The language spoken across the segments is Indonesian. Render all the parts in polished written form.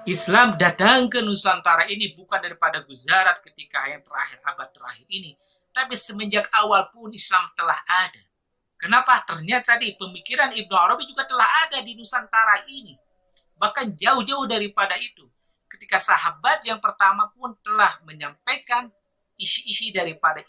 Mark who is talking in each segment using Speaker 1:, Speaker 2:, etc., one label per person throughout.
Speaker 1: Islam datang ke Nusantara ini bukan daripada Gujarat ketika yang terakhir, abad terakhir ini. Tapi semenjak awal pun Islam telah ada. Kenapa? Ternyata tadi pemikiran Ibnu Arabi juga telah ada di Nusantara ini. Bahkan jauh-jauh daripada itu. Ketika sahabat yang pertama pun telah menyampaikan isi-isi daripada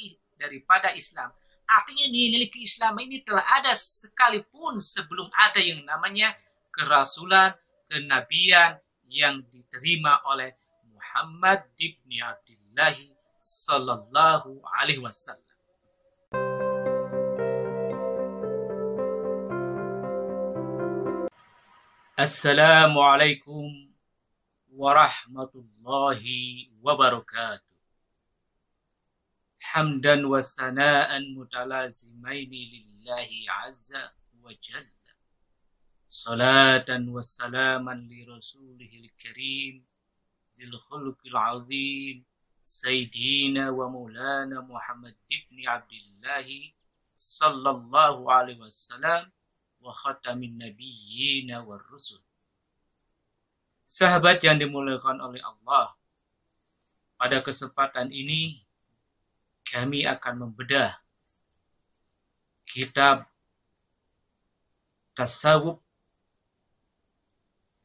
Speaker 1: Islam. Artinya nilai keislaman ini telah ada sekalipun sebelum ada yang namanya kerasulan, kenabian yang diterima oleh Muhammad ibn Abdullah sallallahu alaihi wasallam. Assalamualaikum warahmatullahi wabarakatuh. Hamdan wa sana'an mutalazimaini lillahi azza wa jalla. Salatan wa salaman li rasulihil karim zil khulqil azim Sayyidina wa maulana Muhammad ibn Abdullah sallallahu alaihi wasallam wa khatamin nabiyyin war rusul. Sahabat yang dimuliakan oleh Allah, pada kesempatan ini kami akan membedah kitab tasawuf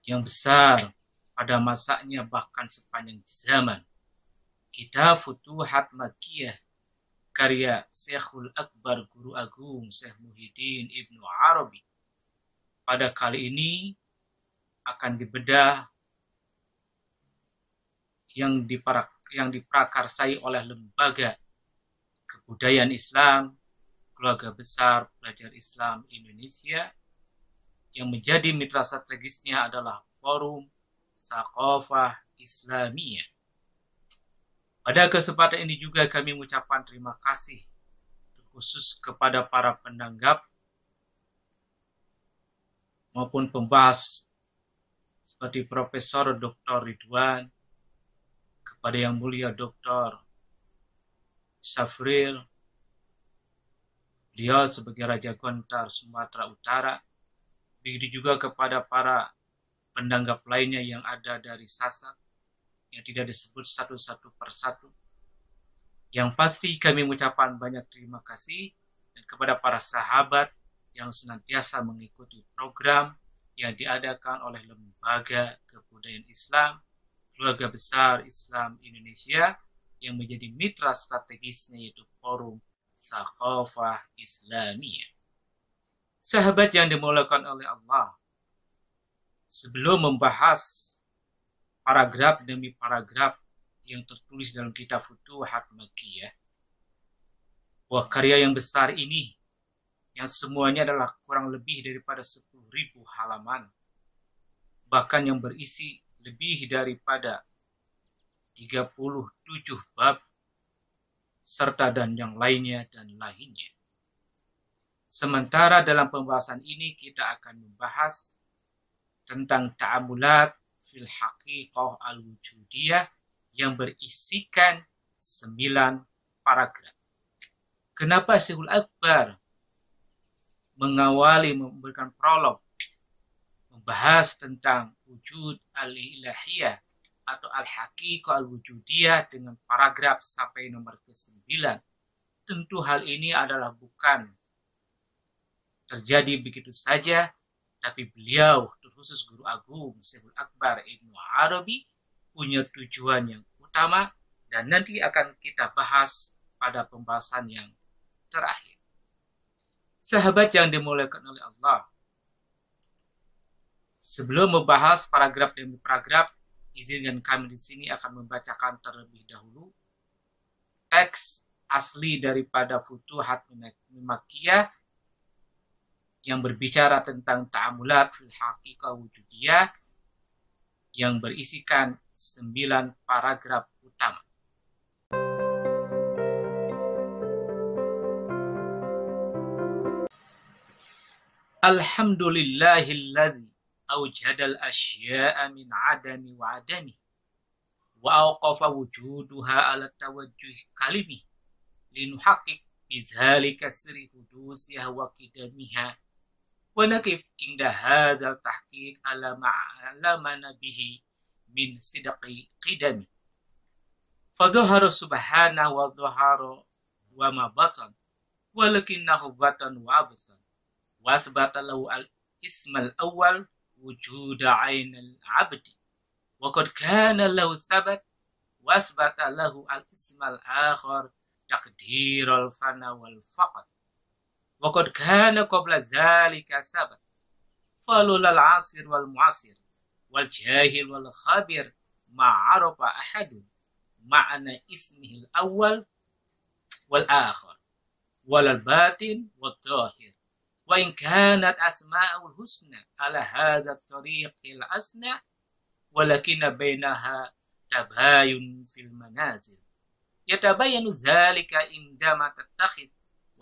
Speaker 1: yang besar pada masanya bahkan sepanjang zaman. Kitab Futuhat Makkiyah karya Syekhul Akbar Guru Agung Syekh Muhyiddin Ibnu Arabi. Pada kali ini akan dibedah yang diprakarsai oleh Lembaga Kebudayaan Islam Keluarga Besar Pelajar Islam Indonesia, yang menjadi mitra strategisnya adalah Forum Tsaqafah Islamiyah. Pada kesempatan ini juga kami mengucapkan terima kasih khusus kepada para penanggap maupun pembahas seperti Profesor Dr. Ridwan, kepada Yang Mulia Dr. Syafril, beliau sebagai Raja Gontar Sumatera Utara. Begitu juga kepada para pendanggap lainnya yang ada dari Sasak, yang tidak disebut satu-satu persatu. Yang pasti kami mengucapkan banyak terima kasih dan kepada para sahabat yang senantiasa mengikuti program yang diadakan oleh Lembaga Kebudayaan Islam Keluarga Besar Islam Indonesia, yang menjadi mitra strategisnya yaitu Forum Tsaqafah Islamiyah. Sahabat yang dimuliakan oleh Allah, sebelum membahas paragraf demi paragraf yang tertulis dalam kitab Futuhat Makkiyah, bahwa karya yang besar ini, yang semuanya adalah kurang lebih daripada 10.000 halaman, bahkan yang berisi lebih daripada 37 bab, serta dan yang lainnya dan lainnya. Sementara dalam pembahasan ini kita akan membahas tentang ta'amulat fil haqiqah al-wujudiyah yang berisikan 9 paragraf. Kenapa Syekhul Akbar memberikan prolog membahas tentang wujud al-ilahiyah atau al-haqiqah al-wujudiyah dengan paragraf sampai nomor ke-9? Tentu hal ini adalah bukan terjadi begitu saja, tapi beliau, terkhusus Guru Agung Syekhul Akbar Ibnu Arabi, punya tujuan yang utama dan nanti akan kita bahas pada pembahasan yang terakhir. Sahabat yang dimuliakan oleh Allah, sebelum membahas paragraf demi paragraf, izinkan kami di sini akan membacakan terlebih dahulu teks asli daripada Futuhat Makkiyah yang berbicara tentang ta'amulat fil haqiqah wujudiyah yang berisikan 9 paragraf utama. Alhamdulillahilladzi awjadal asya'a min adami wa adami wa awqafa wujuduha ala tawajjuh kalimi linuhaqqiq bidzalika sirri hudusiha wa qidamiha wa nakif inda hadzal tahqiq ala ma'lamana bihi min sidqi qidami. Fadhahara subhanahu wa dhahara wa ma batan walakinnahu batan wa absan wa asbata lahu al-ismal awwal wujuda ainal abdi wa qad kana lahu sabat wa asbata lahu al-ismal akhar taqdiral fana wal faqat wa qad kana qabla dhalika sabat falul al-asir wal mu'asir wal jahil wal khabir ma'arafa ahadun ma'ana ismihil awal wal akhir wal batin wal zahir wa in kanat asma'ul husna ala hadha tariqil asna walakinna bainaha tabayun fil manazil yatabayanu dhalika indama tattakhid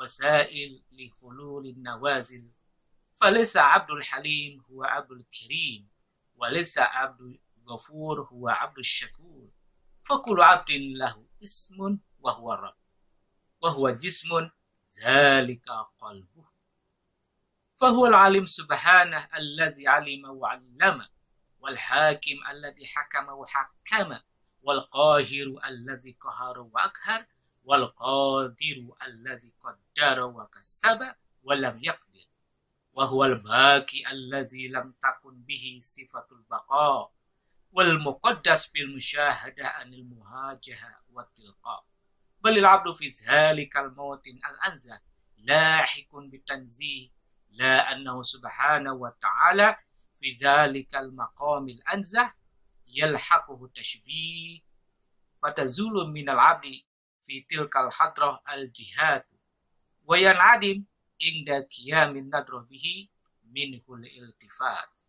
Speaker 1: wasail li hululin nawazil falaysa abdul halim huwa abdul karim walaysa abdul ghafur huwa abdul syakur فكل عبد له اسم وهو الرب وهو جسم ذلك قلبه فهو العليم سبحانه الذي علم وعلم والحاكم الذي حكم وحكم والقاهر الذي قهر وأقهر والقادر الذي قدر وكسب ولم يقدر وهو الباقي الذي لم تكن به صفة البقاء والمقدس بالمشاهدة عن المهاجهة والتلقاء بل العبد في ذلك الموطن الأنزه لاحق بالتنزيه لا أنه سبحانه وتعالى في ذلك المقام الأنزه يلحقه التشبيه فتزول من العبد في تلك الحضرة الجهاد وينعدم عند قيام النظر به منه الالتفات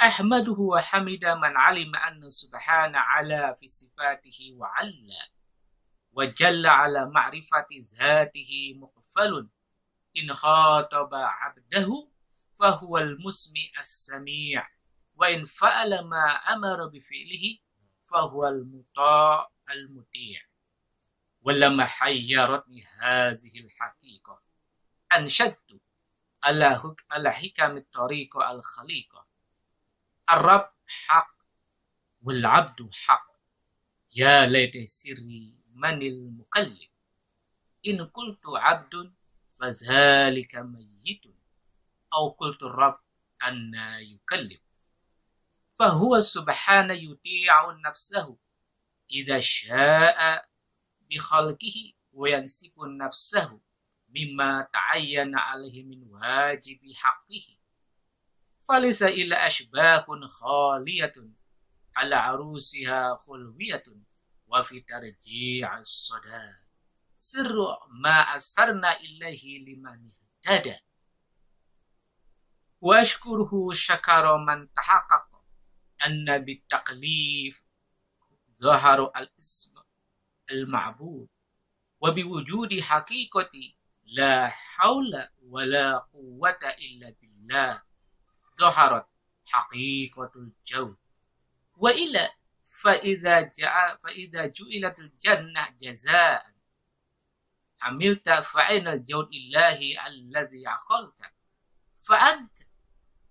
Speaker 1: أحمده وحمد من علم أن سبحانه على في صفاته وعلى وجل على معرفة ذاته مقفل إن خاطب عبده فهو المسمع السميع وإن فعل ما أمر بفعله فهو المطاع المطيع ولما حيرتني هذه الحقيقة أنشدت على حكم الطريقة الخليقة الرب حق والعبد حق يا ليت سري من المكلف إن قلت عبد فذلك ميت أو قلت الرب أن يكلف فهو سبحانه يطيع نفسه إذا شاء بخلقه وينسب نفسه مما تعين عليه من واجب حقه فليس إلا أشباه خالية على عروسها خلوية وفي ترجيع الصدى سر ما أسرنا إليه لمن اهتدى وأشكره شكر من تحقق أن بالتقليف ظهر الاسم المعبود وبوجود حقيقة لا حول ولا قوة إلا بالله ظهرت حقيقة الجود وإلا فإذا جعلت الجنة جزاء عملت فأين الجود الله الذي عقلت فأنت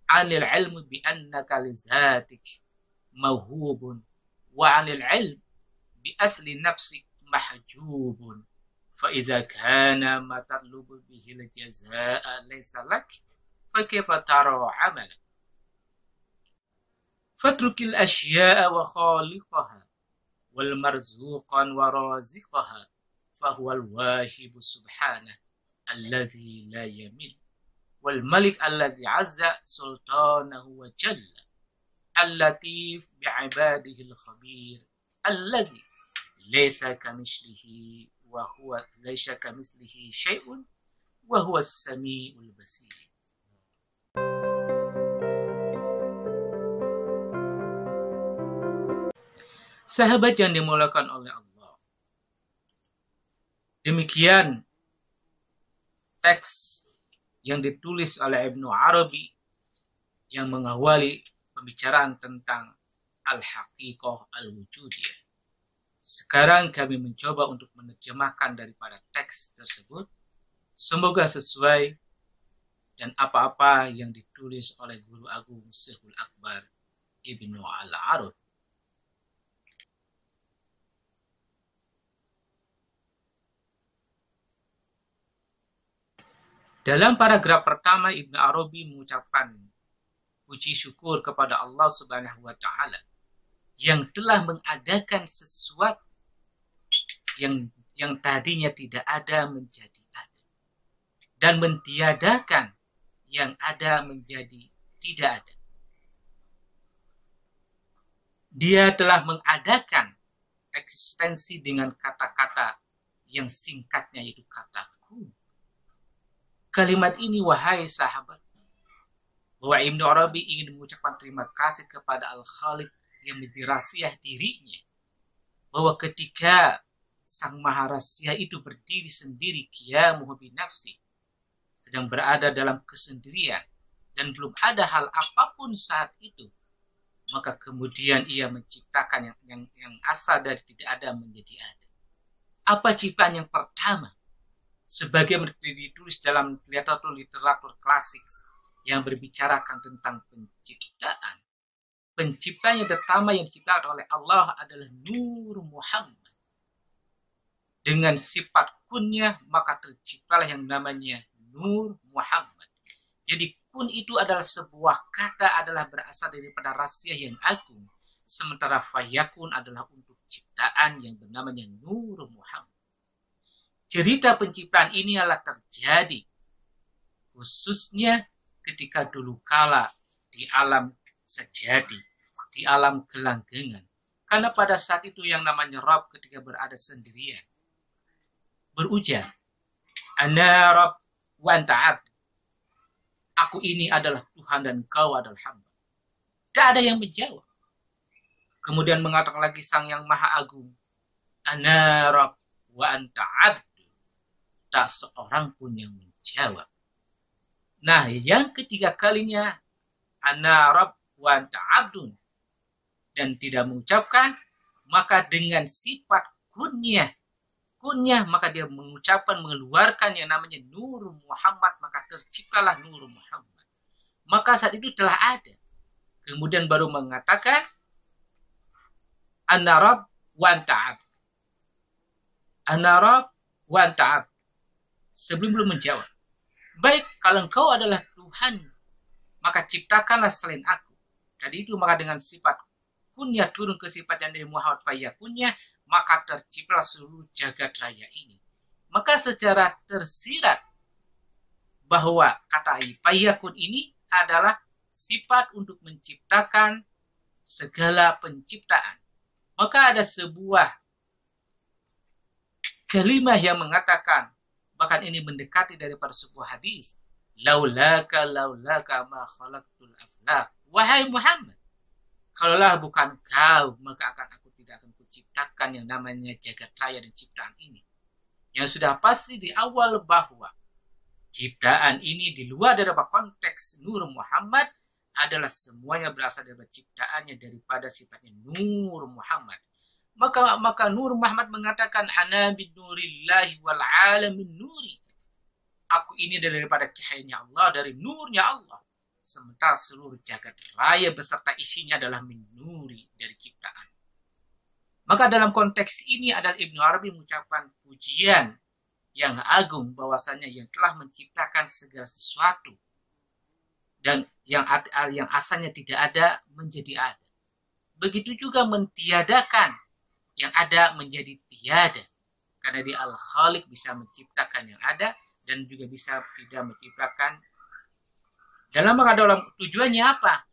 Speaker 1: عن العلم بأنك لذاتك موهوب وعن العلم بأصل نفسك محجوب فإذا كان ما تطلب به الجزاء ليس لك فكيف ترى عملك فاترك الأشياء وخالقها والمرزوقا ورازقها فهو الواهب سبحانه الذي لا يمل والملك الذي عز سلطانه وجل اللطيف بعباده الخبير الذي ليس كمثله شيء وهو السميع البصير. Sahabat yang dimuliakan oleh Allah, demikian teks yang ditulis oleh Ibnu Arabi yang mengawali pembicaraan tentang al-haqiqah al-wujudiyah. Sekarang kami mencoba untuk menerjemahkan daripada teks tersebut. Semoga sesuai dan apa-apa yang ditulis oleh Guru Agung Syekhul Akbar Ibnu Al-Arud. Dalam paragraf pertama, Ibnu Arabi mengucapkan puji syukur kepada Allah Subhanahu wa Ta'ala yang telah mengadakan sesuatu yang tadinya tidak ada menjadi ada, dan mentiadakan yang ada menjadi tidak ada. Dia telah mengadakan eksistensi dengan kata-kata yang singkatnya yaitu kata kun. Kalimat ini, wahai sahabat, bahwa Ibnu Arabi ingin mengucapkan terima kasih kepada Al-Khaliq yang menjadi rahasia dirinya, bahwa ketika Sang Maha Rahasia itu berdiri sendiri, qiyamuhu binafsi, sedang berada dalam kesendirian dan belum ada hal apapun saat itu, maka kemudian ia menciptakan yang asal dari tidak ada menjadi ada. Apa ciptaan yang pertama? Sebagaimana ditulis dalam literatur klasik yang berbicarakan tentang penciptaan. Penciptanya pertama yang diciptakan oleh Allah adalah Nur Muhammad. Dengan sifat kunnya, maka terciptalah yang namanya Nur Muhammad. Jadi kun itu adalah sebuah kata, adalah berasal daripada rahasia yang agung. Sementara fayakun adalah untuk ciptaan yang bernamanya Nur Muhammad. Cerita penciptaan ini adalah terjadi khususnya ketika dulu kala di alam sejati, di alam gelanggengan. Karena pada saat itu yang namanya Rabb ketika berada sendirian berujar, Ana Rabb wa anta abd. Aku ini adalah Tuhan dan kau adalah hamba. Tidak ada yang menjawab. Kemudian mengatakan lagi Sang Yang Maha Agung, Ana Rabb wa anta abd. Tak seorang pun yang menjawab. Nah, yang ketiga kalinya, Ana Rabb wa anta abdun, dan tidak mengucapkan, maka dengan sifat kunnya, maka dia mengucapkan, mengeluarkan yang namanya Nur Muhammad, maka terciptalah Nur Muhammad. Maka saat itu telah ada. Kemudian baru mengatakan, Ana Rabb wa anta abd. Ana Rabb wa anta abd. Sebelum belum menjawab. Baik, kalau engkau adalah Tuhan, maka ciptakanlah selain aku. Tadi itu maka dengan sifat kunnya turun ke sifat yang dari Muhammad fayakunnya, maka terciptalah seluruh jagat raya ini. Maka secara tersirat bahwa kata fayakun ini adalah sifat untuk menciptakan segala penciptaan. Maka ada sebuah kalimat yang mengatakan, bahkan ini mendekati daripada sebuah hadis, laulaka ma khalaqtul aflaq. Wahai Muhammad, kalaulah bukan kau, maka aku tidak akan kuciptakan yang namanya jagat raya dan ciptaan ini. Yang sudah pasti di awal bahwa ciptaan ini di luar daripada konteks Nur Muhammad adalah semuanya berasal dari ciptaannya daripada sifatnya Nur Muhammad. Maka Nur Muhammad mengatakan, Ana bin nurillahi wal alamin nuri. Aku ini daripada cahayanya Allah, dari nurnya Allah. Sementara seluruh jagat raya beserta isinya adalah minuri dari ciptaan. Maka dalam konteks ini adalah Ibnu Arabi mengucapkan pujian yang agung bahwasanya yang telah menciptakan segala sesuatu dan yang asalnya tidak ada menjadi ada. Begitu juga mentiadakan yang ada menjadi tiada. Karena dia Al-Khaliq, bisa menciptakan yang ada dan juga bisa tidak menciptakan. Dalam tujuannya apa?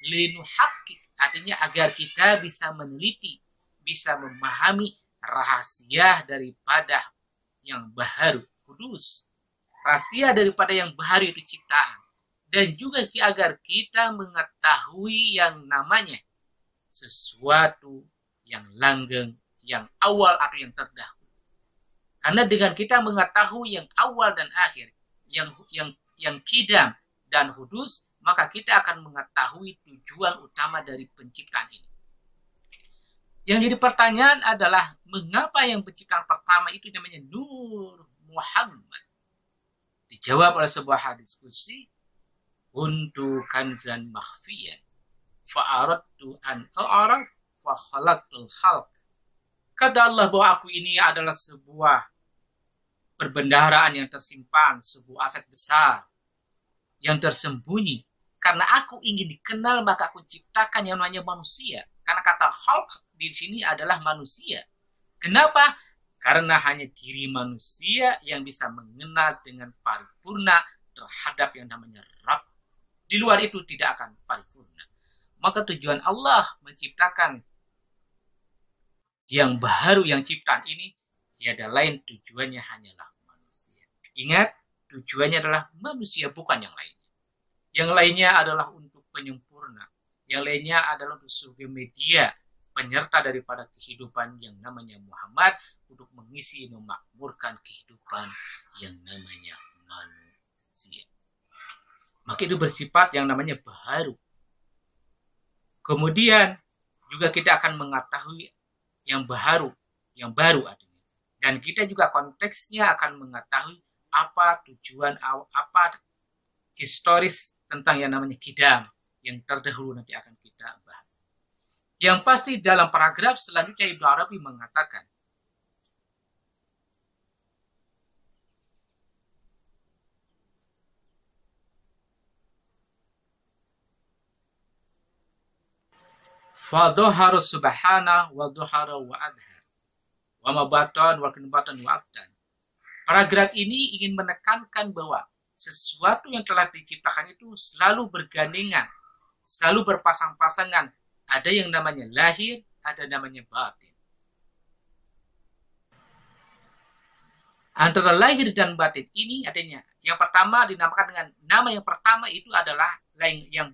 Speaker 1: Linuhaqqik, artinya agar kita bisa meneliti, bisa memahami rahasia daripada yang baharu, kudus. Rahasia daripada yang baharu itu ciptaan. Dan juga agar kita mengetahui yang namanya sesuatu yang langgeng, yang awal atau yang terdahulu. Karena dengan kita mengetahui yang awal dan akhir, yang kidam dan hudus, maka kita akan mengetahui tujuan utama dari penciptaan ini. Yang jadi pertanyaan adalah, mengapa yang penciptaan pertama itu namanya Nur Muhammad? Dijawab oleh sebuah hadis qudsi, kuntu kanzan makhfiyan. fa'aradtu an a'raf fa khalaqtul khalq. Kata Allah bahwa aku ini adalah sebuah perbendaharaan yang tersimpan, sebuah aset besar yang tersembunyi. Karena aku ingin dikenal, maka aku ciptakan yang namanya manusia. Karena kata khalq di sini adalah manusia. Kenapa? Karena hanya diri manusia yang bisa mengenal dengan paripurna terhadap yang namanya Rabb. Di luar itu tidak akan paripurna. Maka tujuan Allah menciptakan yang baru, yang ciptaan ini tiada lain tujuannya hanyalah manusia. Ingat, tujuannya adalah manusia, bukan yang lainnya. Yang lainnya adalah untuk penyempurna. Yang lainnya adalah untuk sebagai media penyerta daripada kehidupan yang namanya Muhammad, untuk mengisi, memakmurkan kehidupan yang namanya manusia. Maka itu bersifat yang namanya baru. Kemudian juga kita akan mengetahui yang baru artinya. Dan kita juga konteksnya akan mengetahui apa tujuan, apa historis tentang yang namanya kidam yang terdahulu nanti akan kita bahas. Yang pasti dalam paragraf selanjutnya Ibnu Arabi mengatakan, Fadhahara subhana wa dhahara wa adhar wa mabatan wa kinbatan wa abdan. Paragraf ini ingin menekankan bahwa sesuatu yang telah diciptakan itu selalu bergandengan, selalu berpasang-pasangan. Ada yang namanya lahir, ada namanya batin. Antara lahir dan batin ini adanya. Yang pertama dinamakan dengan nama yang pertama itu adalah yang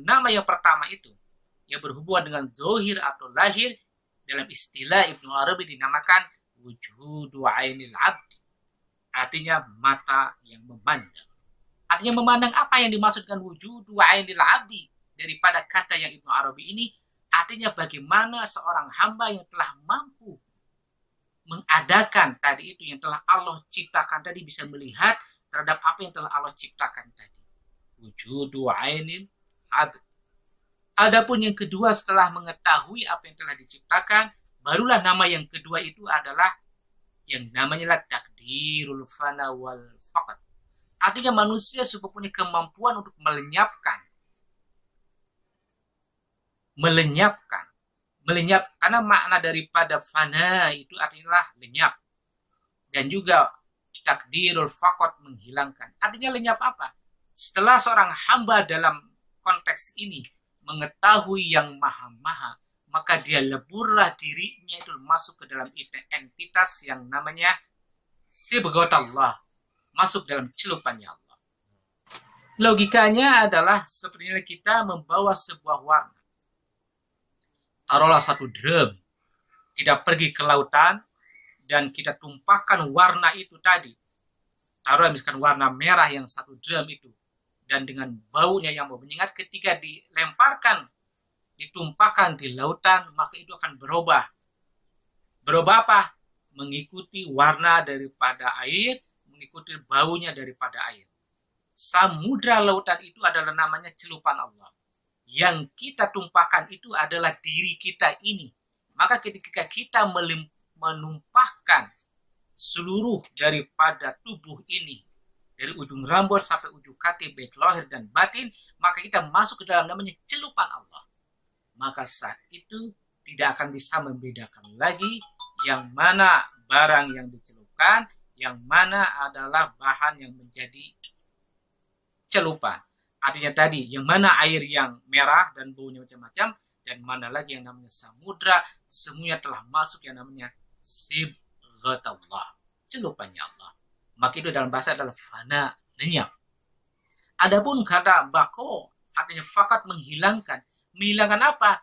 Speaker 1: nama yang pertama itu yang berhubungan dengan zohir atau lahir, dalam istilah Ibnu Arabi dinamakan wujudu ainil abdi. Artinya mata yang memandang. Artinya memandang apa yang dimaksudkan wujudu ainil abdi daripada kata yang Ibnu Arabi ini, artinya bagaimana seorang hamba yang telah mampu mengadakan tadi itu yang telah Allah ciptakan tadi bisa melihat terhadap apa yang telah Allah ciptakan tadi. Wujudu ainil abdi. Adapun yang kedua, setelah mengetahui apa yang telah diciptakan, barulah nama yang kedua itu adalah yang namanya takdirul fana wal faqad. Artinya manusia sudah punya kemampuan untuk melenyapkan, karena makna daripada fana itu artinya lenyap, dan juga takdirul faqad menghilangkan. Artinya lenyap apa? Setelah seorang hamba dalam konteks ini mengetahui yang maha-maha, maka dia leburlah dirinya itu masuk ke dalam entitas yang namanya sibghat Allah, masuk dalam celupannya Allah. Logikanya adalah sepertinya kita membawa sebuah warna. Taruhlah satu drum, kita pergi ke lautan dan kita tumpahkan warna itu tadi. Taruhlah misalkan warna merah yang satu drum itu, dan dengan baunya yang menyengat, ketika dilemparkan, ditumpahkan di lautan, maka itu akan berubah. Berubah apa? Mengikuti warna daripada air, mengikuti baunya daripada air. Samudra lautan itu adalah namanya celupan Allah. Yang kita tumpahkan itu adalah diri kita ini. Maka ketika kita menumpahkan seluruh daripada tubuh ini, dari ujung rambut sampai ujung kaki, baik lahir dan batin, maka kita masuk ke dalam namanya celupan Allah. Maka saat itu tidak akan bisa membedakan lagi yang mana barang yang dicelupkan, yang mana adalah bahan yang menjadi celupan. Artinya tadi, yang mana air yang merah dan baunya macam-macam, dan mana lagi yang namanya samudra, semuanya telah masuk yang namanya sibghat Allah, celupannya Allah. Maka itu dalam bahasa adalah fana, lenyap. Adapun kata bako, artinya fakat menghilangkan. Menghilangkan apa?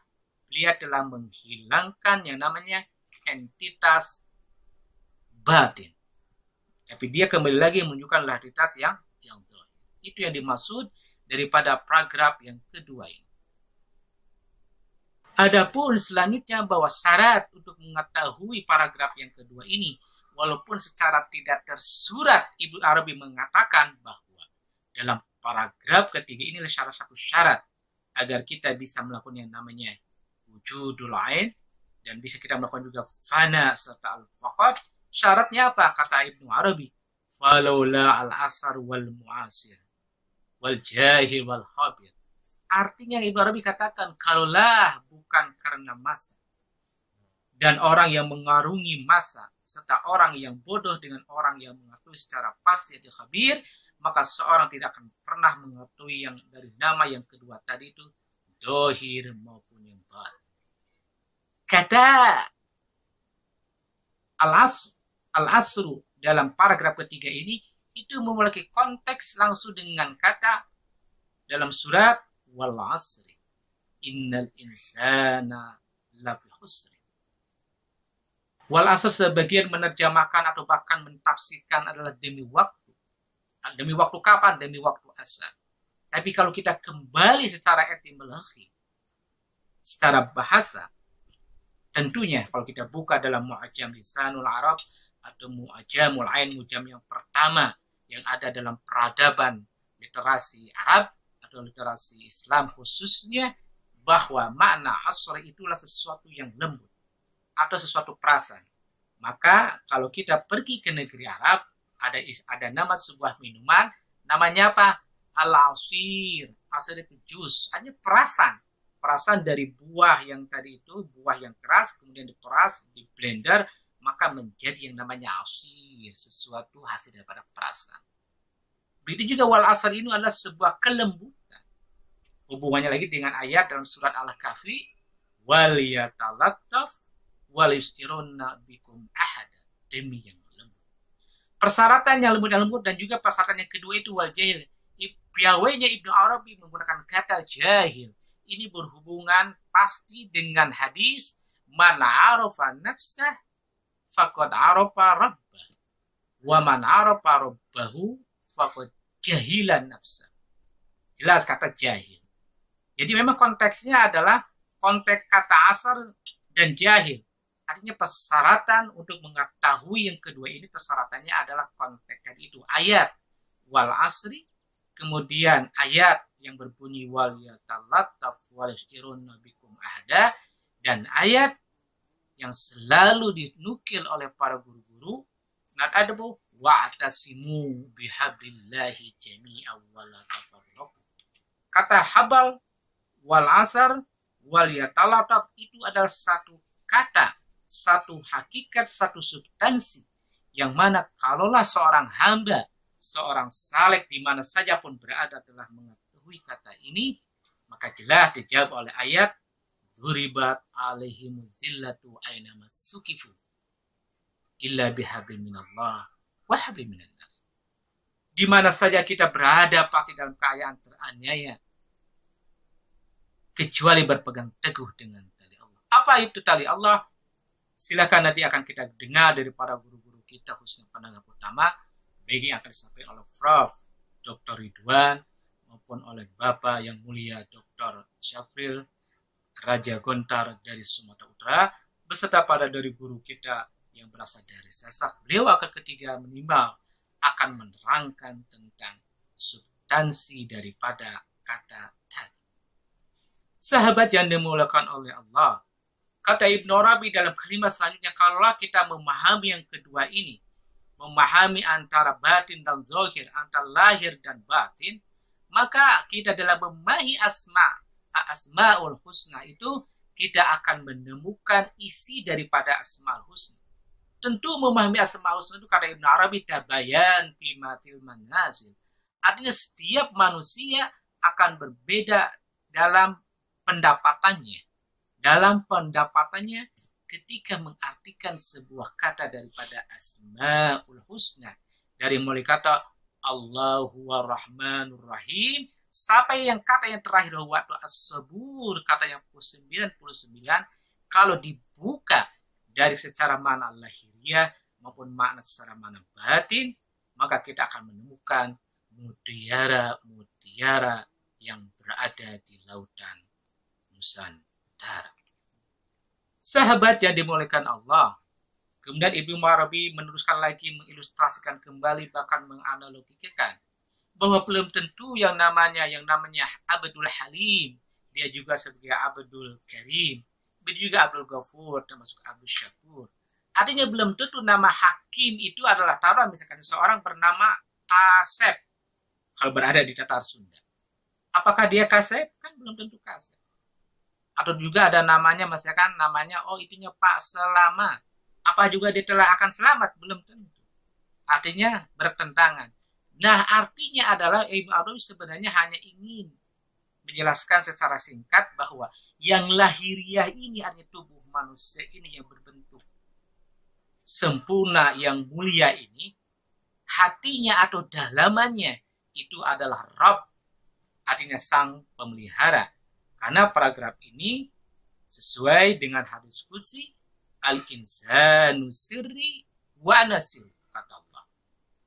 Speaker 1: Dia telah menghilangkan yang namanya entitas batin. Tapi dia kembali lagi menunjukkan entitas yang zahir. Itu yang dimaksud daripada paragraf yang kedua ini. Adapun selanjutnya bahwa syarat untuk mengetahui paragraf yang kedua ini, walaupun secara tidak tersurat Ibnu Arabi mengatakan bahwa dalam paragraf ketiga ini adalah salah satu syarat agar kita bisa melakukan yang namanya wujudul ain dan bisa kita melakukan juga fana serta al-faqat. Syaratnya apa? Kata Ibnu Arabi, walaula al-asar wal muasir wal jahil wal khabir. Artinya Ibnu Arabi katakan, kalaulah bukan karena masa dan orang yang mengarungi masa serta orang yang bodoh dengan orang yang mengetahui secara pasti dan khabir, maka seorang tidak akan pernah mengetahui yang dari nama yang kedua tadi itu, dohir maupun yang batin. Kata al-asru dalam paragraf ketiga ini itu memiliki konteks langsung dengan kata dalam surat wal asri innal insana lafi khusr. Wal asr sebagian menerjemahkan atau bahkan mentafsirkan adalah demi waktu. Demi waktu kapan? Demi waktu asar. Tapi kalau kita kembali secara etimologi, secara bahasa, tentunya kalau kita buka dalam Mu'jam Lisanul Arab atau Mu'jamul Ain, mu'jam yang pertama yang ada dalam peradaban literasi Arab atau literasi Islam khususnya, bahwa makna asr itulah sesuatu yang lembut atau sesuatu perasaan. Maka kalau kita pergi ke negeri Arab, ada nama sebuah minuman, namanya apa? Al-asir. Asir itu jus, hanya perasaan dari buah yang tadi itu, buah yang keras, kemudian diperas, di blender, maka menjadi yang namanya asir, sesuatu hasil daripada perasaan. Begitu juga wal asr ini adalah sebuah kelembutan. Hubungannya lagi dengan ayat dalam surat Al-Kahfi, wal yatalattaf wal yustirunna bikum ahada, demi yang lembut. Persyaratan yang lembut dan juga persyaratan yang kedua itu wal jahil. Piawainya Ibnu Arabi menggunakan kata jahil. Ini berhubungan pasti dengan hadis man arafa nafsah faqad arafa rabbah wa man arafa rabbahu faqad jahilan nafsah. Jelas kata jahil. Jadi memang konteksnya adalah konteks kata asar dan jahil. Artinya persyaratan untuk mengetahui yang kedua ini, persyaratannya adalah konteks tadi itu. Ayat wal asri, kemudian ayat yang berbunyi wal yatalattaf wal yustirunna bikum ahada, dan ayat yang selalu dinukil oleh para guru-guru, nat adabu wa'tasimu bihablillahi jami'an wa la tafarraqu. Kata habal wal asar wal yatalattaf itu adalah satu kata, satu hakikat, satu substansi yang mana kalaulah seorang hamba, seorang saleh di mana saja pun berada telah mengetahui kata ini, maka jelas dijawab oleh ayat duribat alaihim zillatu aina masukifu illa bihabli minallah wa habli minan nas. Di mana saja kita berada pasti dalam keadaan teraniaya kecuali berpegang teguh dengan tali Allah. Apa itu tali Allah? Silakan nanti akan kita dengar dari para guru-guru kita, khususnya penanggap utama, baik yang akan disampaikan oleh Prof. Dr. Ridwan maupun oleh Bapak yang mulia Dr. Syafril Raja Gontar dari Sumatera Utara, beserta pada dari guru kita yang berasal dari Sasak. Beliau akan ketiga minimal akan menerangkan tentang substansi daripada kata tadi. Sahabat yang dimuliakan oleh Allah, kata Ibnu Arabi dalam kalimat selanjutnya, kalau kita memahami yang kedua ini, memahami antara batin dan zahir, antara lahir dan batin, maka kita dalam memahami asmaul husna itu, kita akan menemukan isi daripada asmaul husna. Tentu memahami asmaul husna itu kata Ibnu Arabi tabayan fimatil manazil. Artinya setiap manusia akan berbeda dalam pendapatannya. Dalam pendapatannya ketika mengartikan sebuah kata daripada asmaul husna, dari mulai kata Allahu Ar-Rahmanur Rahim sampai yang kata yang terakhir waktu as-sabur, kata yang 99, kalau dibuka dari secara makna lahiriah maupun makna secara makna batin, maka kita akan menemukan mutiara yang berada di lautan Nusantara. Sahabat yang dimuliakan Allah, kemudian Ibnu Arabi meneruskan lagi mengilustrasikan kembali, bahkan menganalogikan bahwa belum tentu yang namanya Abdul Halim dia juga sebagai Abdul Karim, begitu juga Abdul Ghafur, termasuk Abdul Syakur. Artinya belum tentu nama hakim itu adalah taruh misalkan seorang bernama Asep kalau berada di Tatar Sunda. Apakah dia Kasep? Kan belum tentu Kasep. Atau juga ada namanya misalkan namanya itunya Pak Selamat. Apa juga dia telah akan selamat? Belum tentu. Artinya bertentangan. Nah, artinya adalah Ibnu Arabi sebenarnya hanya ingin menjelaskan secara singkat bahwa yang lahiriah ini artinya tubuh manusia ini yang berbentuk sempurna, yang mulia ini, hatinya atau dalamannya itu adalah Rabb, artinya sang pemelihara. Karena paragraf ini sesuai dengan hadis qudsi, al-insanu sirri wa nasir, kata Allah.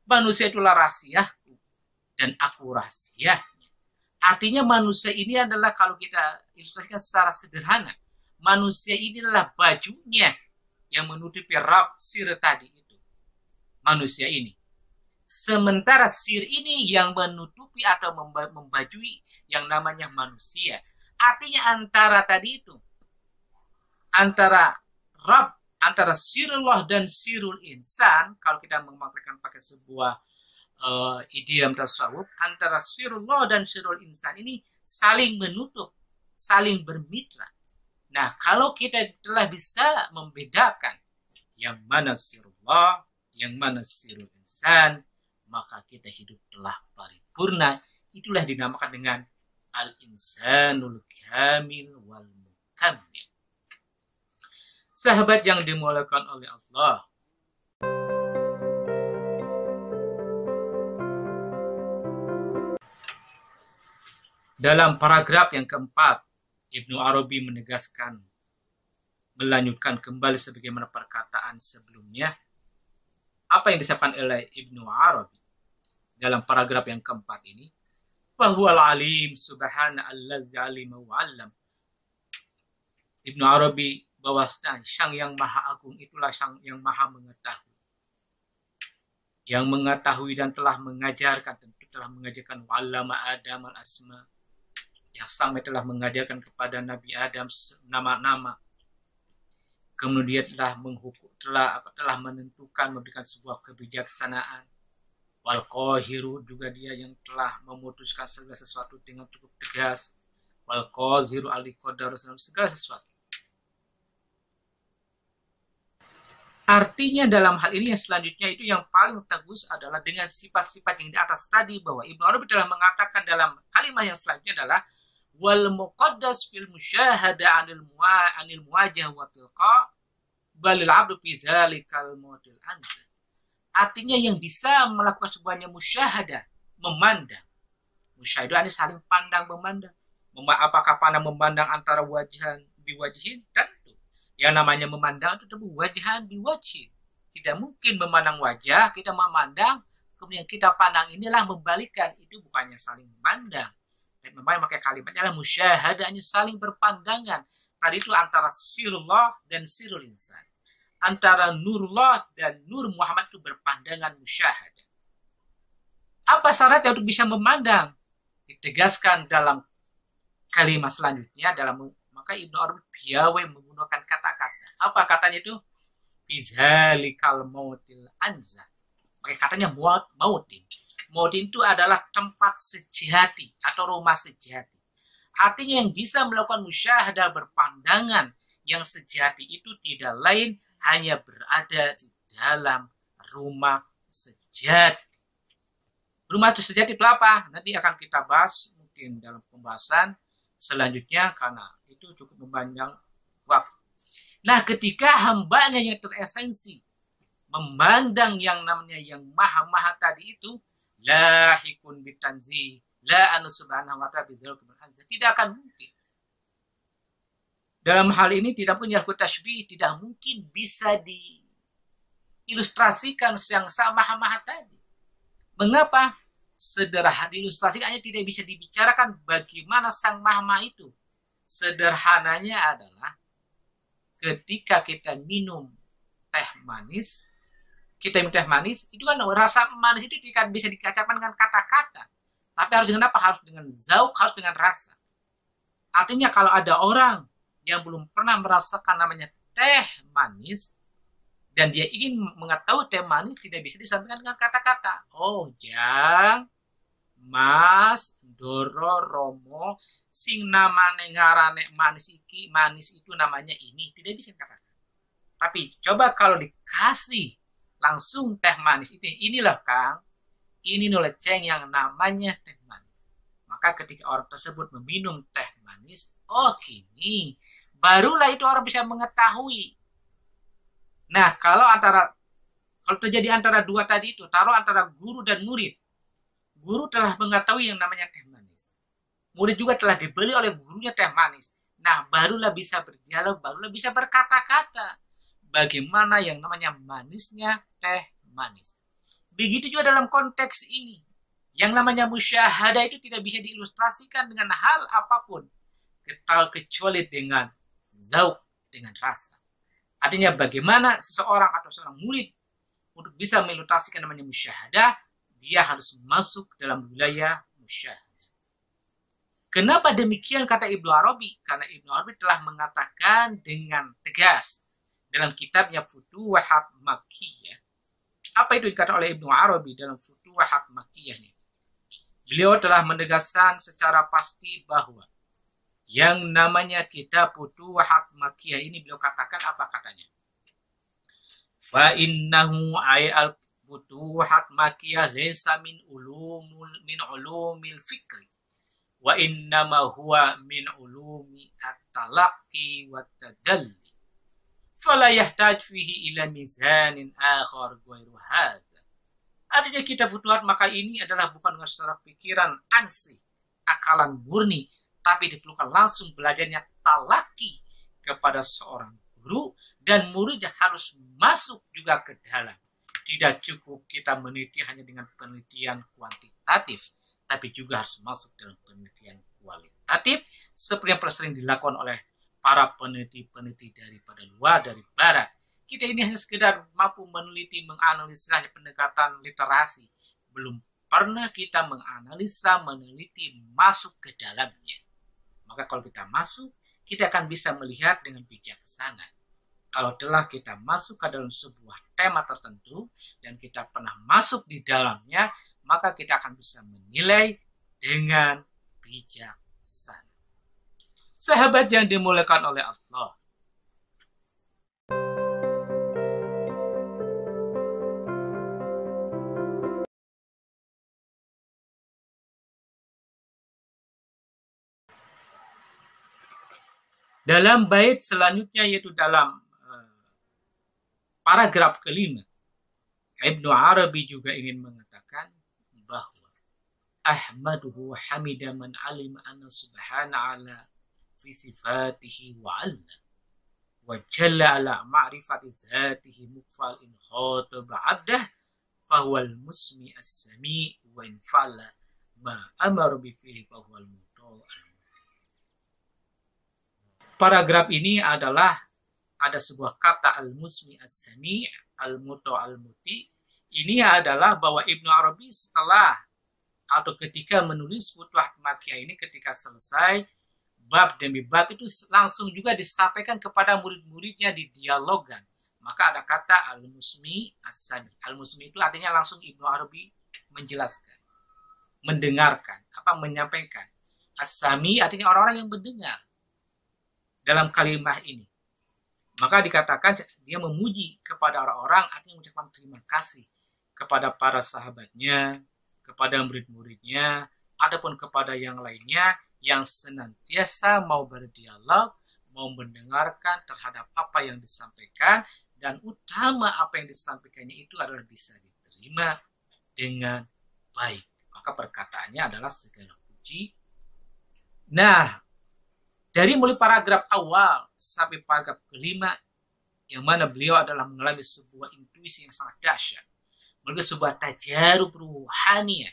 Speaker 1: Manusia itulah rahasiaku dan aku rahasianya. Artinya manusia ini adalah, kalau kita ilustrasikan secara sederhana, manusia ini adalah bajunya yang menutupi Rabb sir tadi itu. Manusia ini. Sementara sir ini yang menutupi atau membajui yang namanya manusia. Artinya antara tadi itu, antara Rabb, antara sirullah dan sirul insan, kalau kita memaknai pakai sebuah idiom tasawuf, antara sirullah dan sirul insan ini saling menutup, saling bermitra. Nah, kalau kita telah bisa membedakan yang mana sirullah, yang mana sirul insan, maka kita hidup telah paripurna. Itulah dinamakan dengan al-insanul kamil wal mukammil. Sahabat yang dimuliakan oleh Allah, dalam paragraf yang keempat, Ibnu Arabi menegaskan, melanjutkan kembali sebagaimana perkataan sebelumnya, apa yang disampaikan oleh Ibnu Arabi dalam paragraf yang keempat ini, bahwa al-alim subhana allazi alima wa 'allam. Ibnu Arabi bahwasanya sang yang maha agung itulah sang yang maha mengetahui. Yang mengetahui dan telah mengajarkan, tentu telah mengajarkan wa'allama Adam al-asma. Yang sama telah mengajarkan kepada Nabi Adam nama-nama. Kemudian telah telah menentukan, memberikan sebuah kebijaksanaan. Wal qahiru, juga dia yang telah memutuskan segala sesuatu dengan cukup tegas. Wal qahiru ali qadar, segala sesuatu. Artinya dalam hal ini yang selanjutnya itu yang paling tegus adalah dengan sifat-sifat yang di atas tadi, bahwa Ibnu Arabi telah mengatakan dalam kalimat yang selanjutnya adalah wal muqaddas fil musyahada anil muwajah wa tilqa balil abdu fi dzalikal model anza. Artinya yang bisa melakukan sebuahnya musyahada, memandang. Musyahadah ini saling pandang memandang. Apakah pandang memandang antara wajahan biwajihin? Tentu. Yang namanya memandang itu tentu wajahan biwajhin. Tidak mungkin memandang wajah, kita memandang, kemudian kita pandang, inilah membalikan. Itu bukannya saling memandang. Dan memang pakai kalimatnya adalah musyahadahnya saling berpandangan. Tadi itu antara sirullah dan sirul insan. Antara nurullah dan nur Muhammad itu berpandangan musyahadah. Apa syaratnya untuk bisa memandang? Ditegaskan dalam kalimat selanjutnya, maka Ibnu Arabi piawai menggunakan kata-kata. Apa katanya itu? Fizalikal mautil anza. Pakai katanya mautin. Mautin itu adalah tempat sejati atau rumah sejati. Artinya yang bisa melakukan musyahadah berpandangan yang sejati itu tidak lain hanya berada di dalam rumah sejati. Rumah itu sejati itu apa? Nanti akan kita bahas mungkin dalam pembahasan selanjutnya karena itu cukup memanjang waktu. Nah, ketika hambanya yang teresensi memandang yang namanya yang maha-maha tadi itu, lahikun bitanzi la anu subhanahu wa ta'ala tidak akan mungkin. Dalam hal ini tidak punya tasbih, tidak mungkin bisa diilustrasikan yang sama maha tadi. Mengapa? Sederhana ilustrasikannya tidak bisa dibicarakan bagaimana sang maha itu. Sederhananya adalah ketika kita minum teh manis, itu kan rasa manis itu tidak bisa dikatakan dengan kata-kata. Tapi harus dengan apa? Harus dengan zauk, harus dengan rasa. Artinya kalau ada orang yang belum pernah merasakan namanya teh manis, dan dia ingin mengetahui teh manis, tidak bisa disampaikan dengan kata-kata. Oh, Jang, Mas, Doro, Romo, sing namane ngarane manis iki, manis itu namanya ini. Tidak bisa dikatakan. Tapi coba kalau dikasih langsung teh manis itu, inilah Kang, ini noleceng yang namanya teh manis. Maka ketika orang tersebut meminum teh manis, oh gini, barulah itu orang bisa mengetahui. Nah, kalau terjadi antara dua tadi itu, taruh antara guru dan murid. Guru telah mengetahui yang namanya teh manis. Murid juga telah dibeli oleh gurunya teh manis. Nah, barulah bisa berdialog, barulah bisa berkata-kata. Bagaimana yang namanya manisnya teh manis. Begitu juga dalam konteks ini. Yang namanya musyahadah itu tidak bisa diilustrasikan dengan hal apapun. Kecuali dengan zauk, dengan rasa. Artinya bagaimana seseorang atau seorang murid untuk bisa mengilustrasikan namanya musyahadah, dia harus masuk dalam wilayah musyahadah. Kenapa demikian kata Ibnu Arabi? Karena Ibnu Arabi telah mengatakan dengan tegas dalam kitabnya Futuhat Makkiyah. Apa itu dikatakan oleh Ibnu Arabi dalam Futuhat Makkiyah? Beliau telah menegaskan secara pasti bahwa yang namanya kitab Futuhat Makkiyah ini, beliau katakan apa katanya? Fa innahu ayal Futuhat Makkiyah laysa min ulumil fikri wa innama huwa min ulumi at-talaqqi wat tadalli fala yahtaj fihi ila mizanin akhar ghairu hadza. Artinya kitab Futuhat Makkiyah ini adalah bukan secara pikiran ansih, akalan murni, tapi diperlukan langsung belajarnya talaki kepada seorang guru, dan muridnya harus masuk juga ke dalam. Tidak cukup kita meneliti hanya dengan penelitian kuantitatif, tapi juga harus masuk dalam penelitian kualitatif, seperti yang pernah sering dilakukan oleh para peneliti-peneliti daripada luar, dari barat. Kita ini hanya sekedar mampu meneliti, menganalisa hanya pendekatan literasi. Belum pernah kita menganalisa, meneliti, masuk ke dalamnya. Maka kalau kita masuk, kita akan bisa melihat dengan bijaksana. Kalau telah kita masuk ke dalam sebuah tema tertentu dan kita pernah masuk di dalamnya, maka kita akan bisa menilai dengan bijaksana. Sahabat yang dimuliakan oleh Allah, dalam bait selanjutnya, yaitu dalam paragraf kelima, Ibnu Arabi juga ingin mengatakan bahwa ahmaduhu hamida man alima anna subhana ala fi sifatihi wa alla wa jalla ala ma'rifati zatihi mukfal in khataba abdah fahuwal musmi as-sami wa in fa'ala ma amara bi fihi fahuwal muta'. Paragraf ini adalah ada sebuah kata al-musmi as-sami, al-muta al-muti. Ini adalah bahwa Ibnu Arabi setelah atau ketika menulis Futuhat Makkiyah ini, ketika selesai bab demi bab itu langsung juga disampaikan kepada murid-muridnya, didialogkan. Maka ada kata al-musmi as-sami. Al-musmi itu artinya langsung Ibnu Arabi menjelaskan, mendengarkan, menyampaikan. As-sami artinya orang-orang yang mendengar dalam kalimat ini. Maka dikatakan dia memuji kepada orang-orang, artinya mengucapkan terima kasih kepada para sahabatnya, kepada murid-muridnya, adapun kepada yang lainnya yang senantiasa mau berdialog, mau mendengarkan terhadap apa yang disampaikan, dan utama apa yang disampaikannya itu adalah bisa diterima dengan baik. Maka perkataannya adalah segala puji. Nah, dari mulai paragraf awal sampai paragraf kelima, yang mana beliau adalah mengalami sebuah intuisi yang sangat dahsyat, melalui sebuah tajarub ruhani,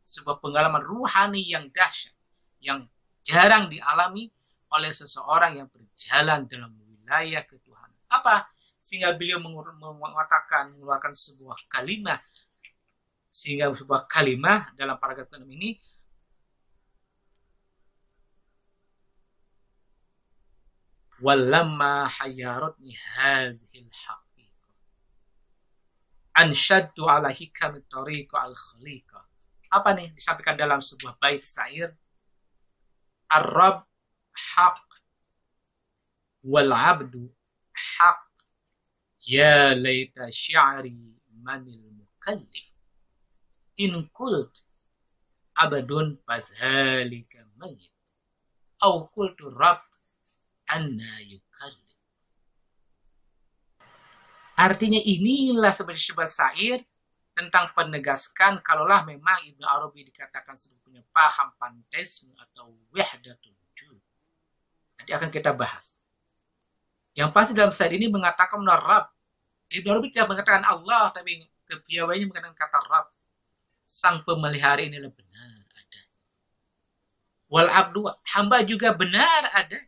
Speaker 1: sebuah pengalaman ruhani yang dahsyat, yang jarang dialami oleh seseorang yang berjalan dalam wilayah ketuhanan. Apa? Sehingga beliau mengeluarkan sebuah kalimat, dalam paragraf 6 ini, walamma hayaratni hadhil haqiqah anshadtu ala hikam tariqa al-khaliqah. Apa nih disampaikan dalam sebuah bait syair? Ar-Rabb haq wal abdu haq ya laita syi'ri manil mukallif in qult abadun fazhalika mayyit au qultu rabb anna yukallif. Artinya inilah sebuah syair tentang penegaskan kalaulah memang Ibnu Arabi dikatakan sebetulnya paham panteisme atau wahdatul wujud. Nanti akan kita bahas. Yang pasti dalam syair ini mengatakan Rabb. Ibnu Arabi tidak mengatakan Allah, tapi kepiawaiannya mengatakan kata Rabb. Sang pemelihara inilah benar ada. Wal abdu, hamba juga benar ada.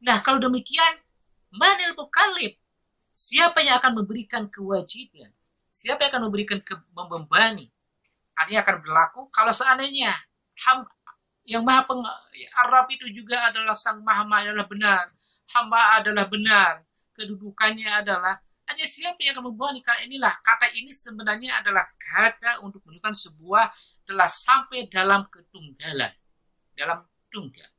Speaker 1: Nah, kalau demikian, manil mukallif? Siapa yang akan memberikan kewajiban? Siapa yang akan memberikan membebani? Artinya akan berlaku kalau seandainya yang maha Arab itu juga adalah sang maha adalah benar, hamba adalah benar, kedudukannya adalah hanya siapa yang akan membebani? Karena inilah kata ini sebenarnya adalah kata untuk menunjukkan sebuah telah sampai dalam ketunggalan, dalam tunggal.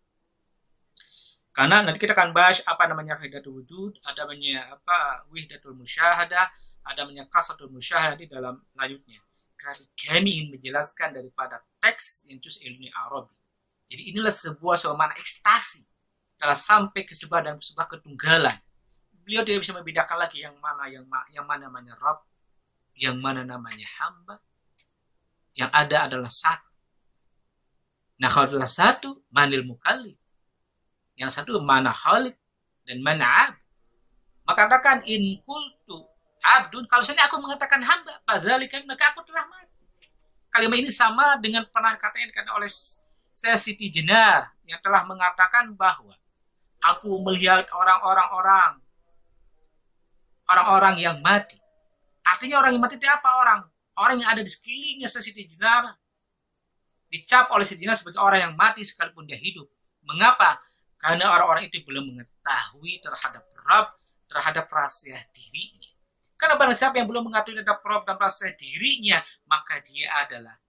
Speaker 1: Karena nanti kita akan bahas apa namanya wahdatul wujud, ada namanya apa wahdatul musyahadah, ada namanya kasratul musyahadah di dalam lanjutnya. Karena kami ingin menjelaskan daripada teks yang itu ilmu Arabi. Jadi inilah sebuah makna ekstasi telah sampai ke sebuah dan sebuah ketunggalan. Beliau tidak bisa membedakan lagi yang mana namanya Rabb, yang mana namanya hamba. Yang ada adalah satu. Nah, kalau adalah satu, manil mukallif. Yang satu mana khaliq dan mana abd. Maka katakan in qultu abdun, kalau saya aku mengatakan hamba, fazalika maka aku telah mati. Kalimat ini sama dengan pernah kata yang dikatakan oleh saya Siti Jenar yang telah mengatakan bahwa aku melihat orang-orang yang mati. Artinya orang yang mati itu apa orang? Orang yang ada di sekelilingnya Siti Jenar dicap oleh Siti Jenar sebagai orang yang mati sekalipun dia hidup. Mengapa? Karena orang-orang itu belum mengetahui terhadap Rabb, terhadap rahasia dirinya. Karena barang siapa yang belum mengetahui terhadap Rabb dan rahasia dirinya, maka dia adalah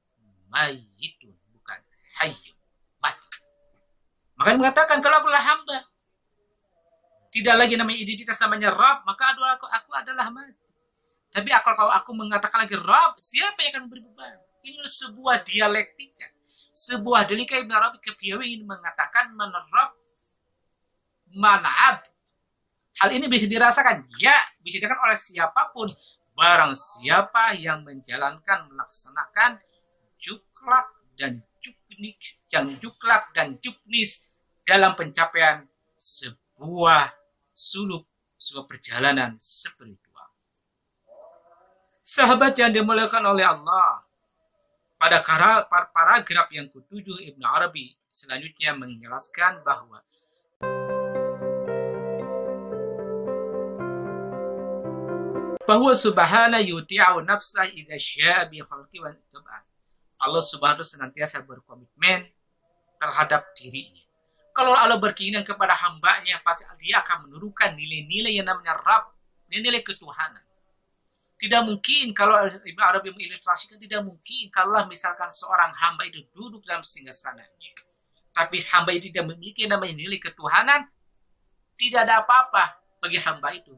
Speaker 1: mayyitun, bukan hayyun, mati. Maka mengatakan kalau aku adalah hamba, tidak lagi namanya identitas namanya Rabb, maka aku adalah mati. Tapi kalau aku mengatakan lagi Rabb, siapa yang akan memberi beban? Ini sebuah dialektika, sebuah delika Ibnu Arabi kepiawi ingin mengatakan menerap mana'ab. Hal ini bisa dirasakan, ya, bisa dirasakan oleh siapapun, barang siapa yang menjalankan, melaksanakan juklak dan juknis dalam pencapaian sebuah suluk, sebuah perjalanan spiritual. Sahabat yang dimuliakan oleh Allah, pada paragraf yang ke-7 Ibnu Arabi selanjutnya menjelaskan bahwa subhana yuti'u nafsah idza syaa bi khalqi wa tab'an. Allah Subhanahu senantiasa berkomitmen terhadap dirinya. Kalau Allah berkeinginan kepada hambanya, pasti dia akan menurunkan nilai-nilai yang namanya Rabb, nilai ketuhanan. Tidak mungkin kalau Ibnu Arabi mengilustrasikan, tidak mungkin kalau misalkan seorang hamba itu duduk dalam singgasananya, tapi hamba itu tidak memiliki namanya nilai ketuhanan, tidak ada apa-apa bagi hamba itu.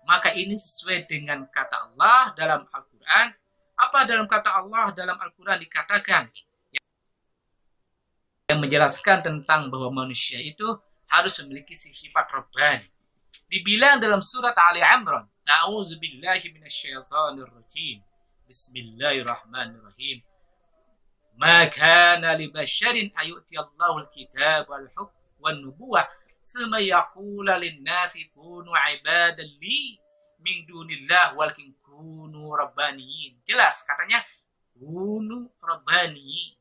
Speaker 1: Maka ini sesuai dengan kata Allah dalam Al-Quran. Apa dalam kata Allah dalam Al-Quran dikatakan? Yang menjelaskan tentang bahwa manusia itu harus memiliki sifat Rabbani. Dibilang dalam surat Ali Imran, A'udzubillahi minasyaitonirrajim. Bismillahirrahmanirrahim. Ma kana li basyarin ayu'tiyallahu al-kitab wal-hukm wan-nubuwah thumma yaqula lin-nasi kunu 'ibadan li min dunillah walakin kunu rabbaniyin. Jelas katanya kunu rabbaniyin.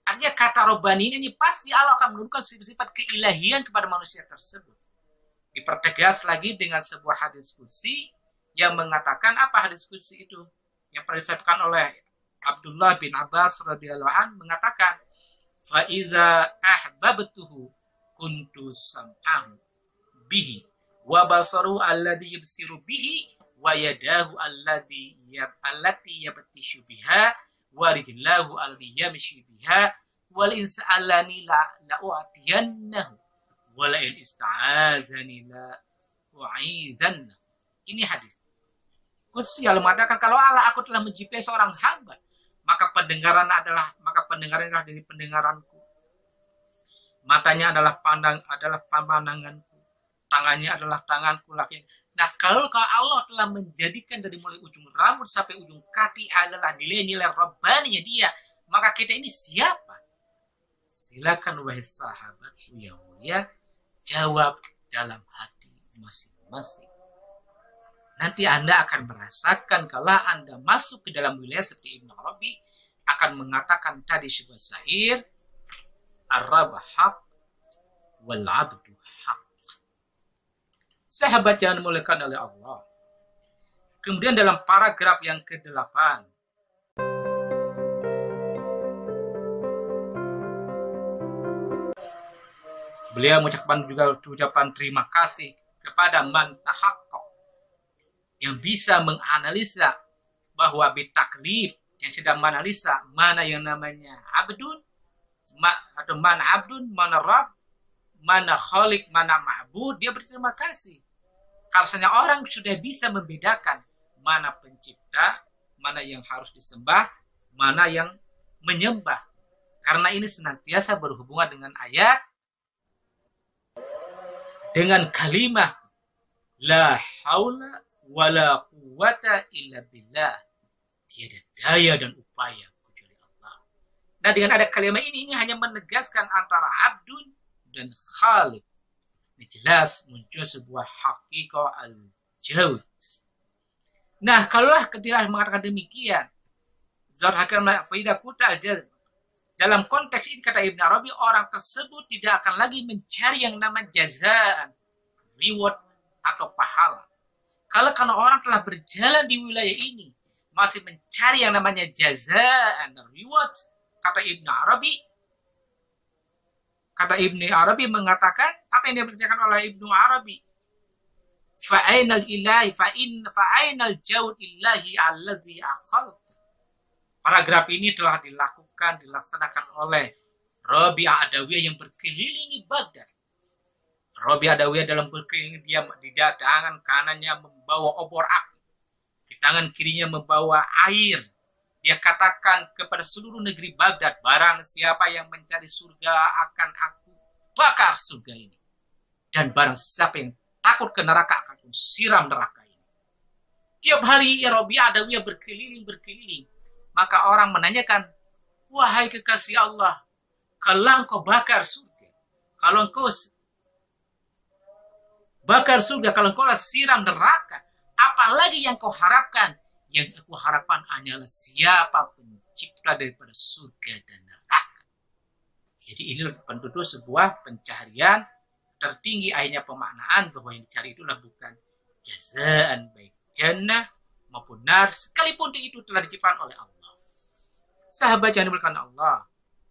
Speaker 1: Artinya kata rabbaniyin ini pasti Allah akan menurunkan sifat keilahian kepada manusia tersebut. Dipertegas lagi dengan sebuah hadis qudsi yang mengatakan apa hadis qudsi itu? Yang pernah disampaikan oleh Abdullah bin Abbas radhiyallahu anhu mengatakan, fa idza ahbabtuhu kuntu sam'ahu bihi wa basaru alladhi yubsiru bihi wa yadahu allati yabtishu biha wa rijlahu allati yamshi biha wal insa'alani la u'tiyannahu wa la in ista'azani la u'izannahu. Ini hadis. Qudsi yang mengatakan kalau Allah aku telah menciptai seorang hamba, maka pendengaran adalah dari pendengaranku. Matanya adalah pandanganku. Tangannya adalah tanganku laki. Nah, kalau Allah telah menjadikan dari mulai ujung rambut sampai ujung kaki adalah nilai-nilai rabbaninya dia, maka kita ini siapa? Silakan wahai sahabatku yang mulia, jawab dalam hati masing-masing. Nanti Anda akan merasakan kalau Anda masuk ke dalam wilayah seperti Ibnu Arabi akan mengatakan tadi sebuah syair, ar-rabb haq wal 'abdu haq. Sahabat yang dimuliakan oleh Allah. Kemudian dalam paragraf yang ke-8, beliau mengucapkan juga ucapan terima kasih kepada man tahaqqaq yang bisa menganalisa bahwa bitaklif yang sedang menganalisa mana yang namanya abdun atau mana abdun, mana rabb, mana khaliq, mana ma'bud, dia berterima kasih. Karena orang sudah bisa membedakan mana pencipta, mana yang harus disembah, mana yang menyembah. Karena ini senantiasa berhubungan dengan ayat, dengan kalimat la haula wala quwata illa billah. Tiada daya dan upaya kecuali Allah. Nah, dengan ada kalimat ini hanya menegaskan antara abdun dan khaliq. Ini jelas muncul sebuah haqiqah al-jawd. Nah, kalaulah ketika mengatakan demikian, zat hakimah faidah kuta al-jazm. Dalam konteks ini kata Ibnu Arabi, orang tersebut tidak akan lagi mencari yang namanya jazaan, reward atau pahala. Kalau karena orang telah berjalan di wilayah ini masih mencari yang namanya jazaan, reward, kata Ibnu Arabi mengatakan apa yang diberitakan oleh Ibnu Arabi, fa'ainal ilahi fa'ainal jawd illahi allazi akhalt. Paragraf ini telah dilaksanakan oleh Rabi'ah Adawiyah yang berkelilingi Baghdad. Rabi'ah Adawiyah dalam berkeliling, dia di tangan kanannya membawa obor api, di tangan kirinya membawa air. Dia katakan kepada seluruh negeri Baghdad, barang siapa yang mencari surga akan aku bakar surga ini. Dan barang siapa yang takut ke neraka akan aku siram neraka ini. Tiap hari ya Rabi'ah Adawiyah berkeliling. Maka orang menanyakan, wahai kekasih Allah, kalau engkau bakar surga, kalau engkau bakar surga, kalau engkau siram neraka, apalagi yang kau harapkan? Yang aku harapkan hanyalah siapa pencipta daripada surga dan neraka. Jadi ini penduduk sebuah pencaharian tertinggi, akhirnya pemaknaan bahwa yang dicari itulah bukan jazaan baik jannah maupun nar, sekalipun itu telah diciptakan oleh Allah. Sahabat yang dimuliakan Allah,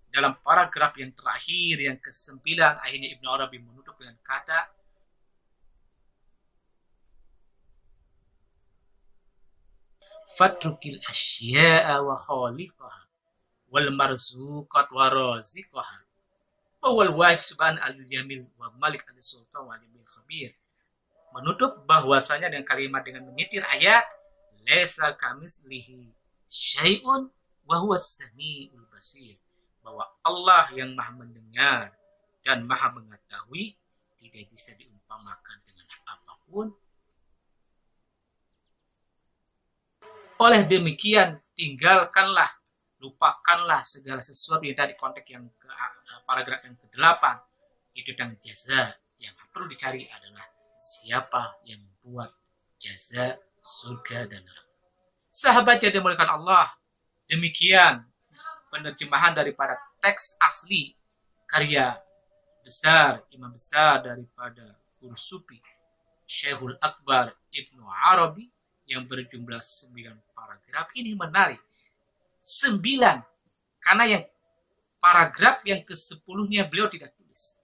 Speaker 1: dalam paragraf yang terakhir yang ke-9 akhirnya Ibnu Arabi menutup dengan kata fatrukil asya'a wa khaliqaha wal marzuqat wa raziqaha wal wahib subhan al-jamil wa malik al-sultan wa al khabir. Menutup bahwasanya dengan kalimat dengan menyitir ayat laisa kamislihi syai'un wa huwas samiul basir, bahwa Allah yang maha mendengar dan maha mengetahui tidak bisa diumpamakan dengan apapun. Oleh demikian, tinggalkanlah, lupakanlah segala sesuatu yang dari konteks yang paragraf yang ke-8, itu dengan jaza. Yang perlu dicari adalah siapa yang membuat jaza surga dan neraka. Sahabat yang dimuliakan Allah, demikian penerjemahan daripada teks asli karya besar, imam besar daripada Qurtubi, Syekhul Akbar Ibnu Arabi, yang berjumlah 9 paragraf. Ini menarik. 9. Karena yang paragraf yang ke-10-nya beliau tidak tulis.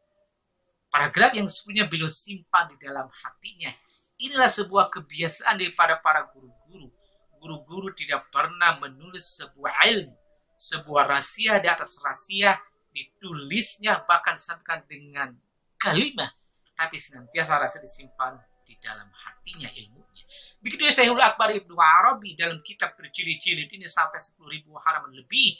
Speaker 1: paragraf yang sebenarnya beliau simpan di dalam hatinya. Inilah sebuah kebiasaan daripada para guru-guru. Guru-guru tidak pernah menulis sebuah ilmu, sebuah rahasia di atas rahasia, ditulisnya bahkan disampaikan dengan kalimat, tapi senantiasa rasa disimpan di dalam hatinya ilmunya. Begitu Syekhul Akbar Ibnu Arabi dalam kitab berjilid-jilid ini sampai 10.000 halaman lebih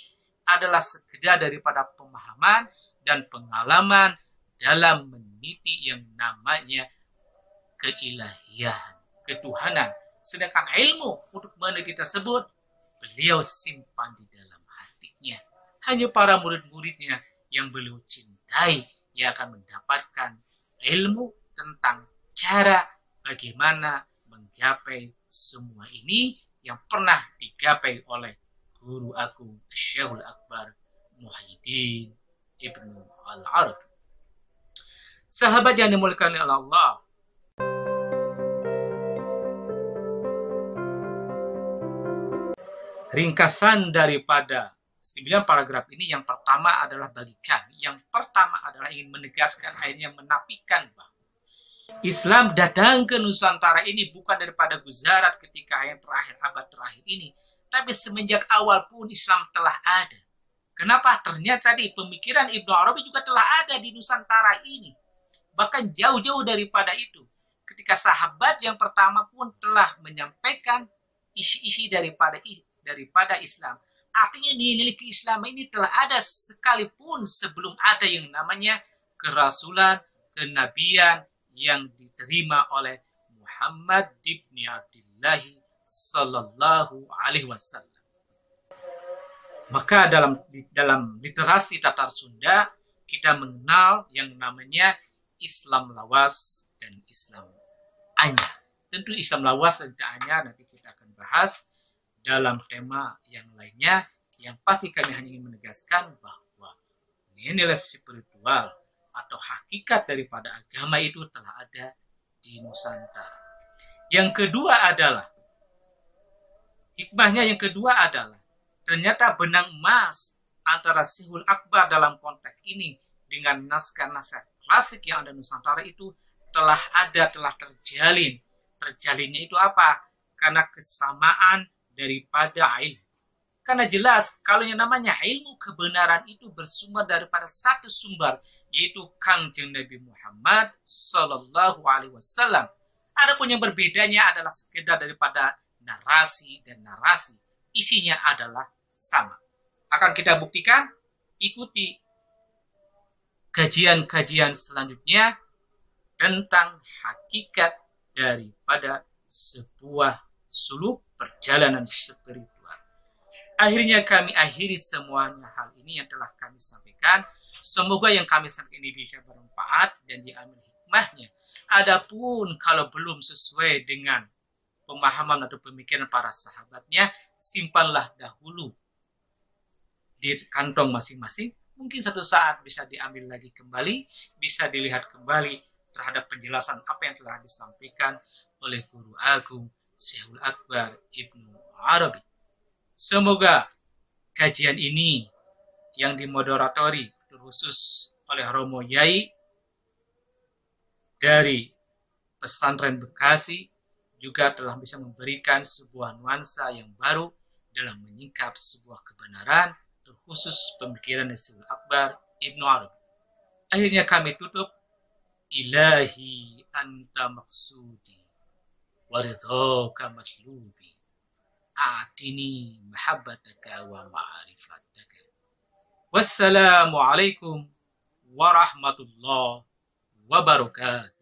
Speaker 1: adalah sekedar daripada pemahaman dan pengalaman dalam meniti yang namanya keilahian, ketuhanan. Sedangkan ilmu untuk meneliti tersebut beliau simpan di dalam hatinya. Hanya para murid-muridnya yang beliau cintai yang akan mendapatkan ilmu tentang cara bagaimana menggapai semua ini yang pernah digapai oleh guru agung Syekhul Akbar Muhyiddin Ibnu Al-Arabi. Sahabat yang dimuliakan oleh Allah, ringkasan daripada 9 paragraf ini yang pertama adalah bagi kami. Yang pertama adalah ingin menegaskan, akhirnya menafikan bahwa Islam datang ke Nusantara ini bukan daripada Gujarat ketika yang terakhir, abad terakhir ini. Tapi semenjak awal pun Islam telah ada. Kenapa? Ternyata tadi pemikiran Ibnu Arabi juga telah ada di Nusantara ini. Bahkan jauh-jauh daripada itu. Ketika sahabat yang pertama pun telah menyampaikan isi-isi daripada Islam. Artinya nilai keislaman ini telah ada sekalipun sebelum ada yang namanya kerasulan, kenabian yang diterima oleh Muhammad ibn Abdullah sallallahu alaihi wasallam. Maka dalam literasi Tatar Sunda kita mengenal yang namanya Islam lawas dan Islam anyar. Tentu Islam lawas dan anyar nanti kita akan bahas dalam tema yang lainnya. Yang pasti kami hanya ingin menegaskan bahwa nilai spiritual atau hakikat daripada agama itu telah ada di Nusantara. Yang kedua adalah hikmahnya, yang kedua adalah ternyata benang emas antara Syekhul Akbar dalam konteks ini dengan naskah-naskah klasik yang ada di Nusantara itu telah ada, telah terjalin. Terjalinnya itu apa? Karena kesamaan daripada ilmu. Karena jelas kalau yang namanya ilmu kebenaran itu bersumber daripada satu sumber, yaitu Kangjeng Nabi Muhammad Sallallahu Alaihi Wasallam. Adapun yang berbedanya adalah sekedar daripada narasi dan narasi. Isinya adalah sama. Akan kita buktikan, ikuti kajian-kajian selanjutnya tentang hakikat daripada sebuah suluk perjalanan spiritual. Akhirnya kami akhiri semuanya hal ini yang telah kami sampaikan. Semoga yang kami sampaikan ini bisa bermanfaat dan diambil hikmahnya. Adapun kalau belum sesuai dengan pemahaman atau pemikiran para sahabatnya, simpanlah dahulu di kantong masing-masing. Mungkin satu saat bisa diambil lagi kembali, bisa dilihat kembali terhadap penjelasan apa yang telah disampaikan oleh Guru Agung Syekhul Akbar Ibnu Arabi. Semoga kajian ini yang dimoderatori khusus oleh Romo Yai dari Pesantren Bekasi juga telah bisa memberikan sebuah nuansa yang baru dalam menyingkap sebuah kebenaran terkhusus pemikiran Syekhul Akbar Ibnu Arabi. Akhirnya kami tutup. Ilahi anta maksudi waridhaka matlubi a'tini mahabbataka wa ma'rifataka. Wassalamualaikum warahmatullahi wabarakatuh.